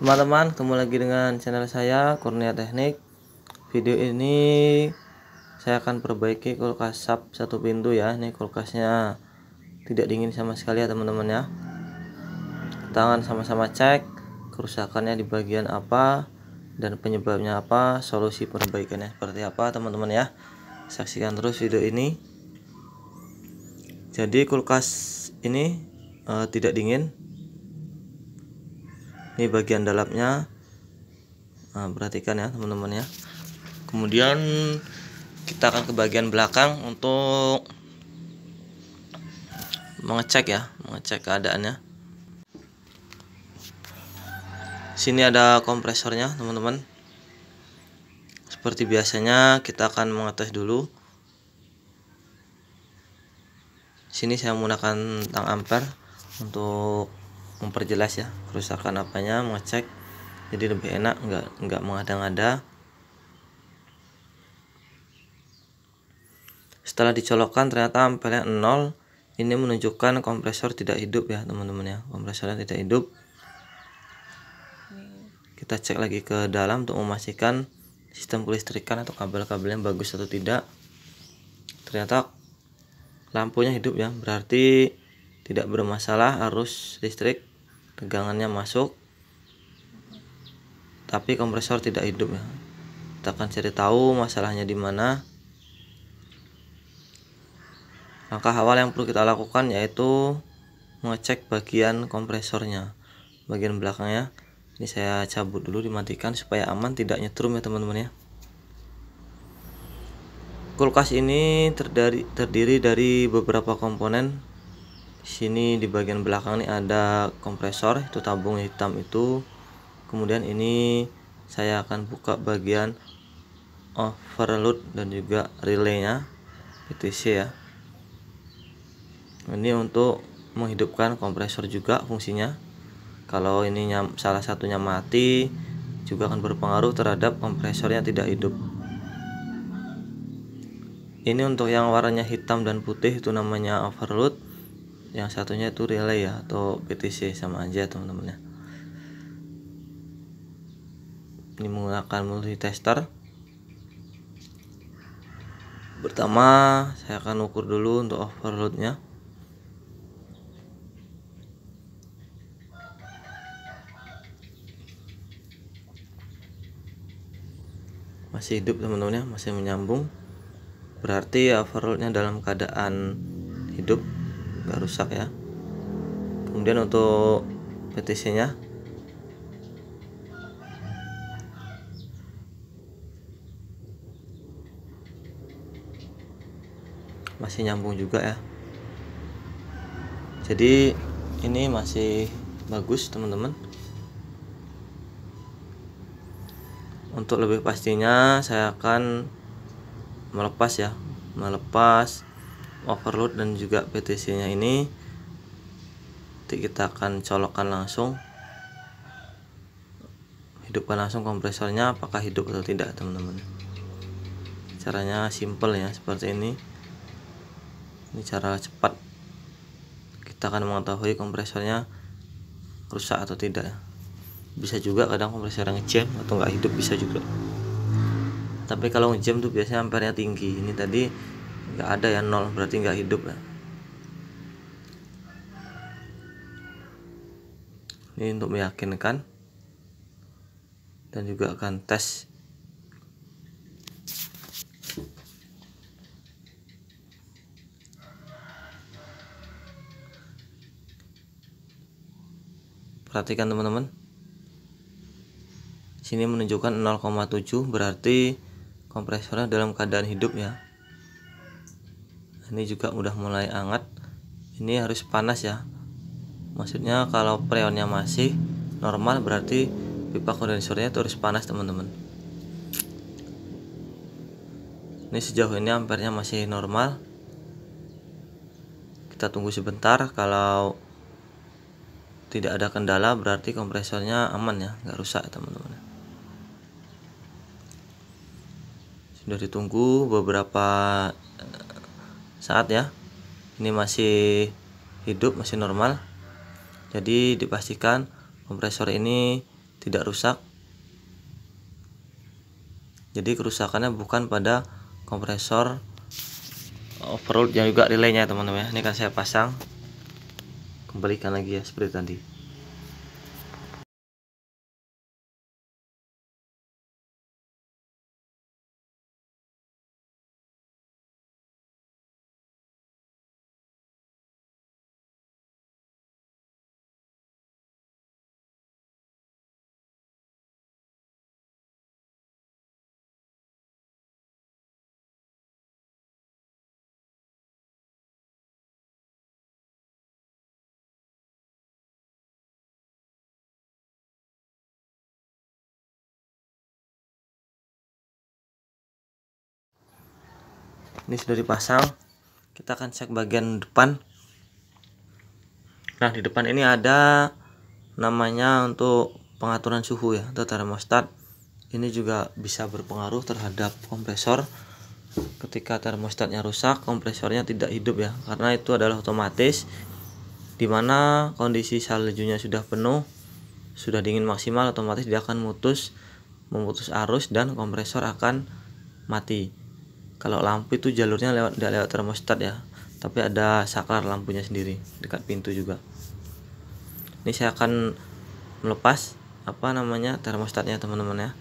Teman-teman, ketemu lagi dengan channel saya Kurnia Teknik. Video ini saya akan perbaiki kulkas SAP satu pintu ya. Ini kulkasnya tidak dingin sama sekali ya teman-teman ya. Kita akan sama-sama cek kerusakannya di bagian apa dan penyebabnya apa, solusi perbaikannya seperti apa teman-teman ya. Saksikan terus video ini. Jadi kulkas ini tidak dingin. Ini bagian dalamnya. Nah, perhatikan ya teman-teman ya. Kemudian kita akan ke bagian belakang untuk mengecek keadaannya. Sini ada kompresornya teman-teman. Seperti biasanya kita akan mengetes dulu. Sini saya menggunakan tang ampere untuk memperjelas ya kerusakan apanya, mengecek. Jadi lebih enak, nggak mengada-ngada. Setelah dicolokkan ternyata ampernya 0. Ini menunjukkan kompresor tidak hidup ya teman-teman ya. Kompresornya tidak hidup. Kita cek lagi ke dalam untuk memastikan sistem kelistrikan atau kabel-kabelnya bagus atau tidak. Ternyata lampunya hidup ya, berarti tidak bermasalah arus listrik, tegangannya masuk, tapi kompresor tidak hidup ya. Kita akan cari tahu masalahnya di mana. Langkah awal yang perlu kita lakukan yaitu mengecek bagian kompresornya, bagian belakangnya. Ini saya cabut dulu, dimatikan supaya aman, tidak nyetrum ya teman-teman ya. Kulkas ini terdiri dari beberapa komponen. Di sini di bagian belakang ini ada kompresor, itu tabung hitam itu. Kemudian ini saya akan buka bagian overload dan juga relaynya, PTC ya. Ini untuk menghidupkan kompresor juga fungsinya. Kalau ini salah satunya mati, juga akan berpengaruh terhadap kompresornya tidak hidup. Ini untuk yang warnanya hitam dan putih itu namanya overload. Yang satunya itu relay ya, atau PTC, sama aja teman-teman ya. Ini menggunakan multitester. Pertama saya akan ukur dulu untuk overloadnya. Masih hidup teman-teman ya, masih menyambung. Berarti overloadnya dalam keadaan hidup, nggak rusak ya. Kemudian untuk PTC nya masih nyambung juga ya. Jadi ini masih bagus teman-teman. Untuk lebih pastinya saya akan melepas overload dan juga PTC nya ini. Nanti kita akan colokkan langsung, hidupkan langsung kompresornya apakah hidup atau tidak teman-teman. Caranya simple ya, seperti ini. Ini cara cepat kita akan mengetahui kompresornya rusak atau tidak. Bisa juga kadang kompresor yang ngejam atau nggak hidup, bisa juga. Tapi kalau ngejam tuh biasanya ampernya tinggi. Ini tadi nggak ada ya, 0, berarti nggak hidup ya. Ini untuk meyakinkan dan juga akan tes. Perhatikan teman-teman. Sini menunjukkan 0,7, berarti kompresornya dalam keadaan hidup ya. Ini juga udah mulai hangat. Ini harus panas ya. Maksudnya kalau freonnya masih normal, berarti pipa kondensornya itu harus panas teman-teman. Ini sejauh ini ampernya masih normal. Kita tunggu sebentar. Kalau tidak ada kendala berarti kompresornya aman ya, nggak rusak teman-teman. Sudah ditunggu beberapa saat ya. Ini masih hidup, masih normal. Jadi dipastikan kompresor ini tidak rusak. Jadi kerusakannya bukan pada kompresor overload yang juga relaynya teman-teman ya. Ini kan saya pasang, kembalikan lagi ya seperti tadi. Ini sudah dipasang, kita akan cek bagian depan. Nah, di depan ini ada namanya untuk pengaturan suhu ya, atau termostat. Ini juga bisa berpengaruh terhadap kompresor. Ketika termostatnya rusak, kompresornya tidak hidup ya, karena itu adalah otomatis, dimana kondisi saljunya sudah penuh, sudah dingin maksimal, otomatis dia akan memutus arus dan kompresor akan mati. Kalau lampu itu jalurnya tidak lewat termostat ya, tapi ada saklar lampunya sendiri dekat pintu juga. Ini saya akan melepas termostatnya teman-teman ya.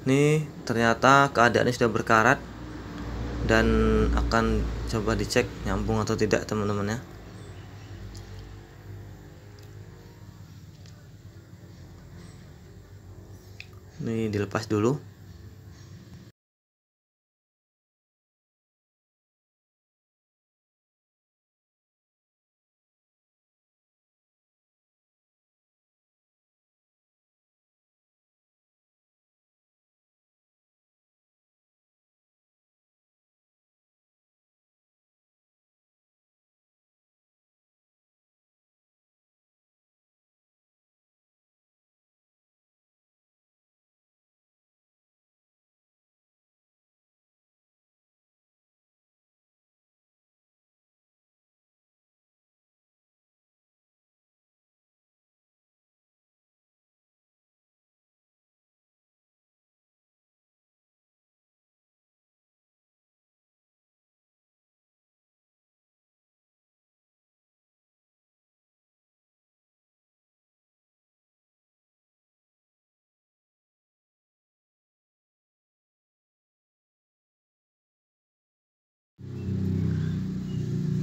Ini ternyata keadaannya sudah berkarat dan akan coba dicek nyambung atau tidak teman-teman ya. Ini dilepas dulu.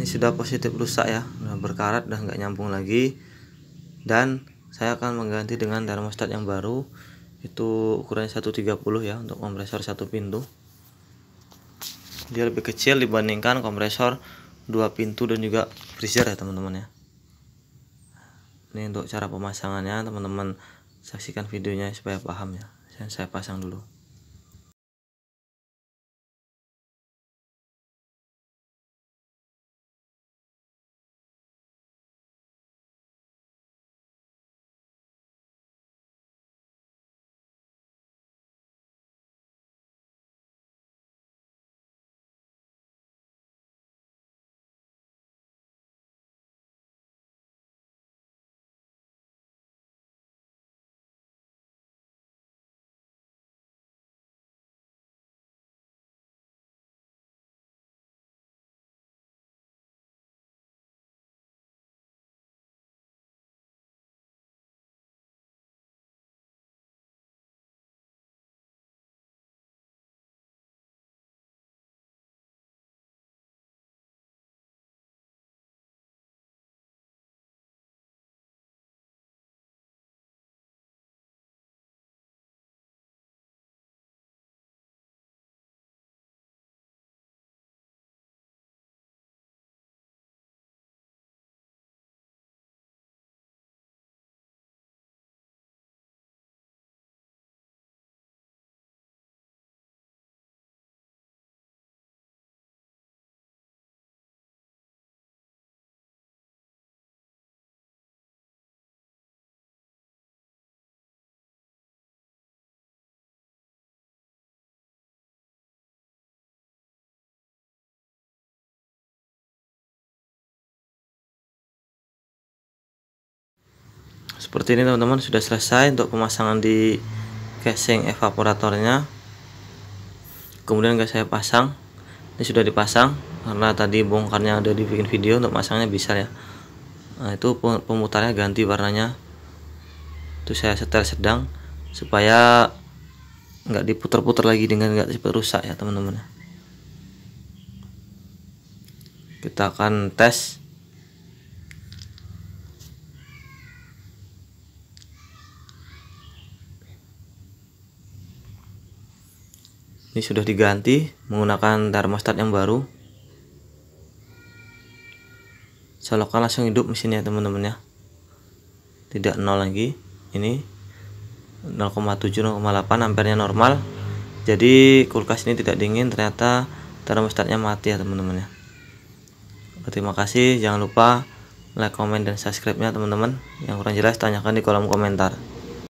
Ini sudah positif rusak ya, sudah berkarat, udah nggak nyambung lagi. Dan saya akan mengganti dengan termostat yang baru, itu ukurannya 130 ya, untuk kompresor satu pintu. Dia lebih kecil dibandingkan kompresor dua pintu dan juga freezer ya teman-teman ya. Ini untuk cara pemasangannya, teman-teman saksikan videonya supaya paham ya. Saya pasang dulu. Seperti ini teman-teman, sudah selesai untuk pemasangan di casing evaporatornya. Kemudian guys, saya pasang. Ini sudah dipasang karena tadi bongkarnya udah dibikin video, untuk masangnya bisa ya. Nah, itu pemutarnya ganti warnanya. Itu saya setel sedang supaya nggak diputar-putar lagi dengan nggak cepat rusak ya teman-teman. Kita akan tes. Ini sudah diganti menggunakan termostat yang baru. Colokan langsung hidup mesinnya teman-teman ya. Tidak nol lagi. Ini 0,7 0,8 ampernya normal. Jadi kulkas ini tidak dingin, ternyata termostatnya mati ya teman-teman ya. Terima kasih, jangan lupa like, komen, dan subscribe nya teman-teman. Yang kurang jelas tanyakan di kolom komentar.